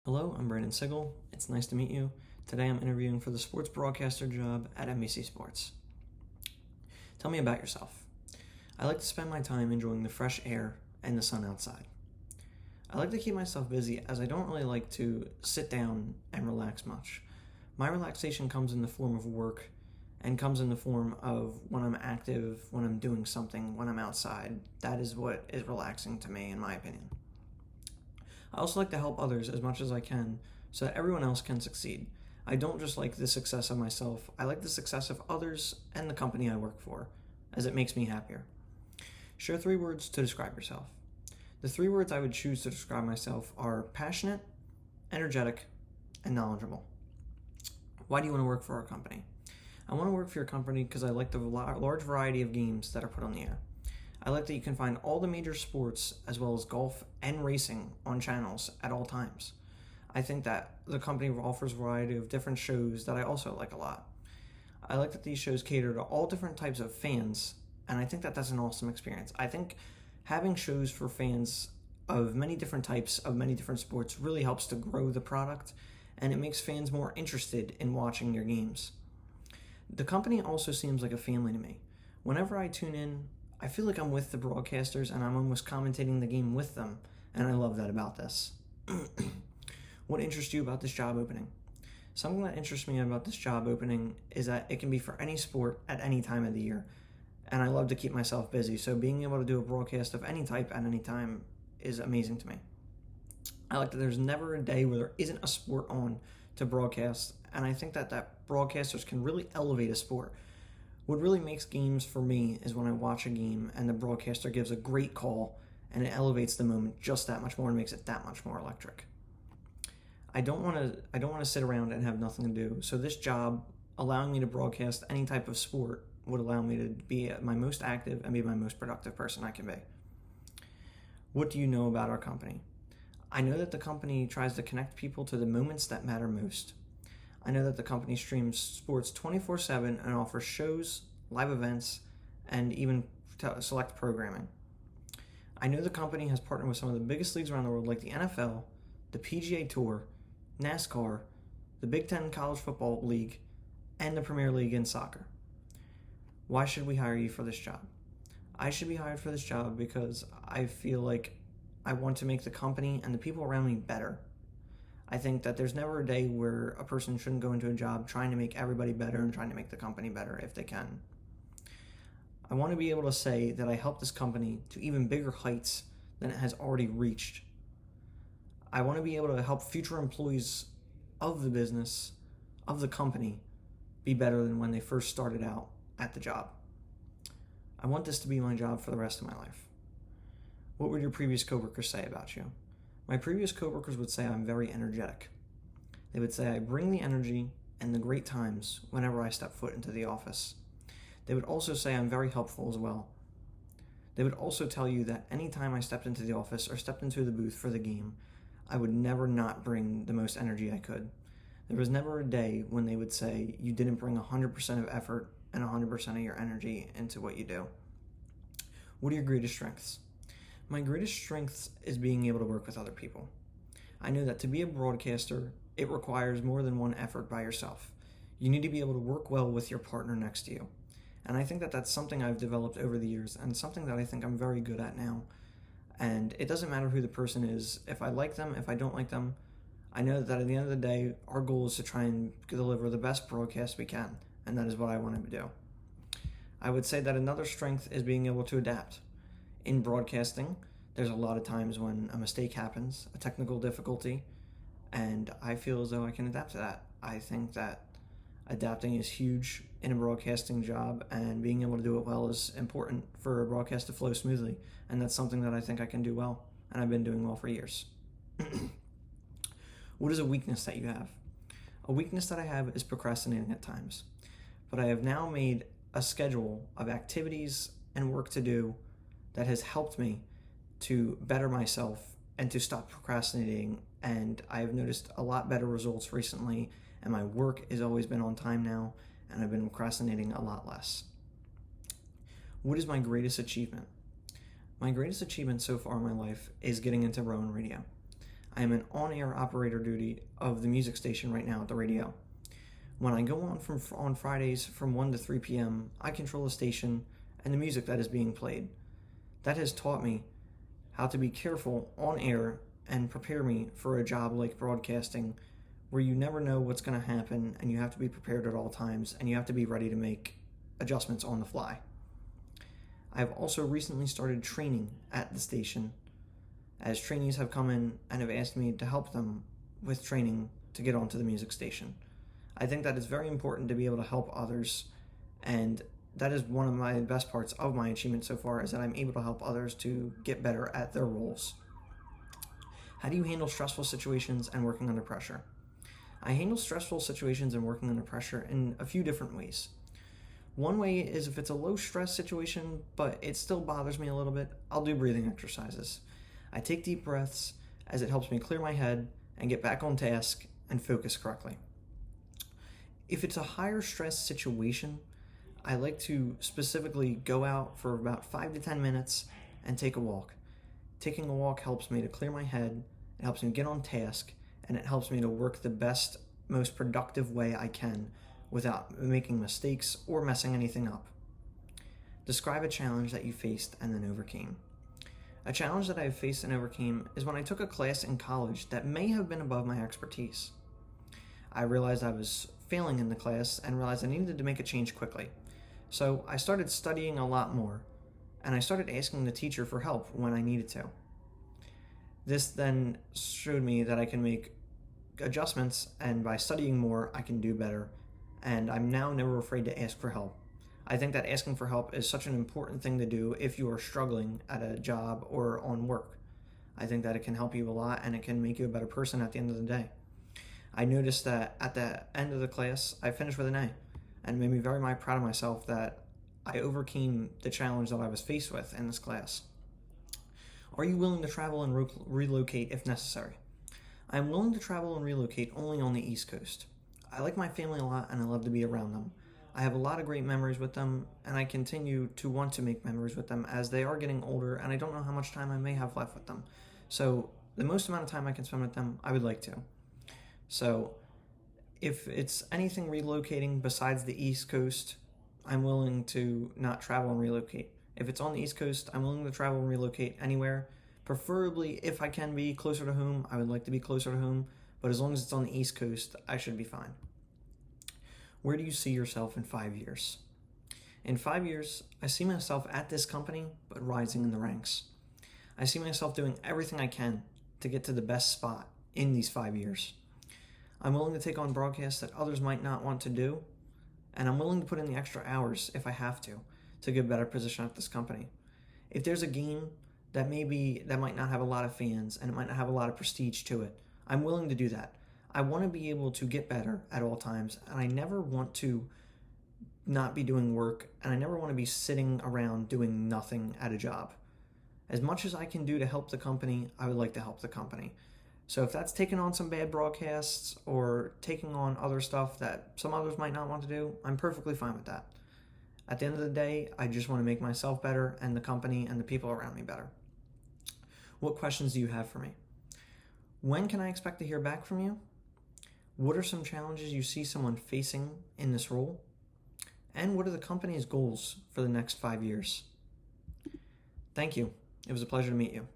Hello, I'm Brandon Sigel. It's nice to meet you. Today I'm interviewing for the sports broadcaster job at NBC Sports. Tell me about yourself. I like to spend my time enjoying the fresh air and the sun outside. I like to keep myself busy as I don't really like to sit down and relax much. My relaxation comes in the form of work and comes in the form of when I'm active, when I'm doing something, when I'm outside. That is what is relaxing to me, in my opinion. I also like to help others as much as I can so that everyone else can succeed. I don't just like the success of myself, I like the success of others and the company I work for, as it makes me happier. Share 3 words to describe yourself. The 3 words I would choose to describe myself are passionate, energetic, and knowledgeable. Why do you want to work for our company? I want to work for your company because I like the large variety of games that are put on the air. I like that you can find all the major sports as well as golf and racing on channels at all times. I think that the company offers a variety of different shows that I also like a lot. I like that these shows cater to all different types of fans, and I think that that's an awesome experience. I think having shows for fans of many different types of many different sports really helps to grow the product, and it makes fans more interested in watching your games. The company also seems like a family to me. Whenever I tune in, I feel like I'm with the broadcasters and I'm almost commentating the game with them, and I love that about this. What interests you about this job opening? Something that interests me about this job opening is that it can be for any sport at any time of the year, and I love to keep myself busy, so being able to do a broadcast of any type at any time is amazing to me. I like that there's never a day where there isn't a sport on to broadcast, and I think that broadcasters can really elevate a sport. What really makes games for me is when I watch a game and the broadcaster gives a great call and it elevates the moment just that much more and makes it that much more electric. I don't want to sit around and have nothing to do. So this job, allowing me to broadcast any type of sport, would allow me to be my most active and be my most productive person I can be. What do you know about our company? I know that the company tries to connect people to the moments that matter most. I know that the company streams sports 24/7 and offers shows, live events, and even select programming. I know the company has partnered with some of the biggest leagues around the world like the NFL, the PGA Tour, NASCAR, the Big Ten College Football League, and the Premier League in soccer. Why should we hire you for this job? I should be hired for this job because I feel like I want to make the company and the people around me better. I think that there's never a day where a person shouldn't go into a job trying to make everybody better and trying to make the company better if they can. I want to be able to say that I helped this company to even bigger heights than it has already reached. I want to be able to help future employees of the business, of the company, be better than when they first started out at the job. I want this to be my job for the rest of my life. What would your previous coworkers say about you? My previous coworkers would say I'm very energetic. They would say I bring the energy and the great times whenever I step foot into the office. They would also say I'm very helpful as well. They would also tell you that anytime I stepped into the office or stepped into the booth for the game, I would never not bring the most energy I could. There was never a day when they would say you didn't bring 100% of effort and 100% of your energy into what you do. What are your greatest strengths? My greatest strength is being able to work with other people. I know that to be a broadcaster, it requires more than one effort by yourself. You need to be able to work well with your partner next to you. And I think that that's something I've developed over the years and something that I think I'm very good at now. And it doesn't matter who the person is. If I like them, if I don't like them, I know that at the end of the day, our goal is to try and deliver the best broadcast we can. And that is what I want to do. I would say that another strength is being able to adapt. In broadcasting, there's a lot of times when a mistake happens, a technical difficulty, and I feel as though I can adapt to that. I think that adapting is huge in a broadcasting job, and being able to do it well is important for a broadcast to flow smoothly, and that's something that I think I can do well, and I've been doing well for years. What is a weakness that you have? A weakness that I have is procrastinating at times, but I have now made a schedule of activities and work to do that has helped me to better myself and to stop procrastinating, and I have noticed a lot better results recently, and my work has always been on time now, and I've been procrastinating a lot less. What is my greatest achievement? My greatest achievement so far in my life is getting into Rowan Radio. I am an on-air operator duty of the music station right now at the radio. When I go on Fridays from 1 to 3 p.m., I control the station and the music that is being played. That has taught me how to be careful on air and prepare me for a job like broadcasting, where you never know what's going to happen and you have to be prepared at all times and you have to be ready to make adjustments on the fly. I've also recently started training at the station, as trainees have come in and have asked me to help them with training to get onto the music station. I think that it's very important to be able to help others, and that is one of my best parts of my achievement so far, is that I'm able to help others to get better at their roles. How do you handle stressful situations and working under pressure? I handle stressful situations and working under pressure in a few different ways. One way is if it's a low stress situation, but it still bothers me a little bit, I'll do breathing exercises. I take deep breaths as it helps me clear my head and get back on task and focus correctly. If it's a higher stress situation, I like to specifically go out for about 5 to 10 minutes and take a walk. Taking a walk helps me to clear my head, it helps me get on task, and it helps me to work the best, most productive way I can without making mistakes or messing anything up. Describe a challenge that you faced and then overcame. A challenge that I have faced and overcame is when I took a class in college that may have been above my expertise. I realized I was failing in the class and realized I needed to make a change quickly. So I started studying a lot more, and I started asking the teacher for help when I needed to. This then showed me that I can make adjustments, and by studying more, I can do better, and I'm now never afraid to ask for help. I think that asking for help is such an important thing to do if you are struggling at a job or on work. I think that it can help you a lot, and it can make you a better person at the end of the day. I noticed that at the end of the class, I finished with an A, and it made me very proud of myself that I overcame the challenge that I was faced with in this class. Are you willing to travel and relocate if necessary? I am willing to travel and relocate only on the East Coast. I like my family a lot and I love to be around them. I have a lot of great memories with them, and I continue to want to make memories with them as they are getting older, and I don't know how much time I may have left with them. So the most amount of time I can spend with them, I would like to. So if it's anything relocating besides the East Coast, I'm willing to not travel and relocate. If it's on the East Coast, I'm willing to travel and relocate anywhere. Preferably, if I can be closer to home, I would like to be closer to home. But as long as it's on the East Coast, I should be fine. Where do you see yourself in 5 years? In 5 years, I see myself at this company, but rising in the ranks. I see myself doing everything I can to get to the best spot in these 5 years. I'm willing to take on broadcasts that others might not want to do, and I'm willing to put in the extra hours if I have to get a better position at this company. If there's a game that might not have a lot of fans and it might not have a lot of prestige to it, I'm willing to do that. I want to be able to get better at all times, and I never want to not be doing work, and I never want to be sitting around doing nothing at a job. As much as I can do to help the company, I would like to help the company. So if that's taking on some bad broadcasts or taking on other stuff that some others might not want to do, I'm perfectly fine with that. At the end of the day, I just want to make myself better and the company and the people around me better. What questions do you have for me? When can I expect to hear back from you? What are some challenges you see someone facing in this role? And what are the company's goals for the next 5 years? Thank you. It was a pleasure to meet you.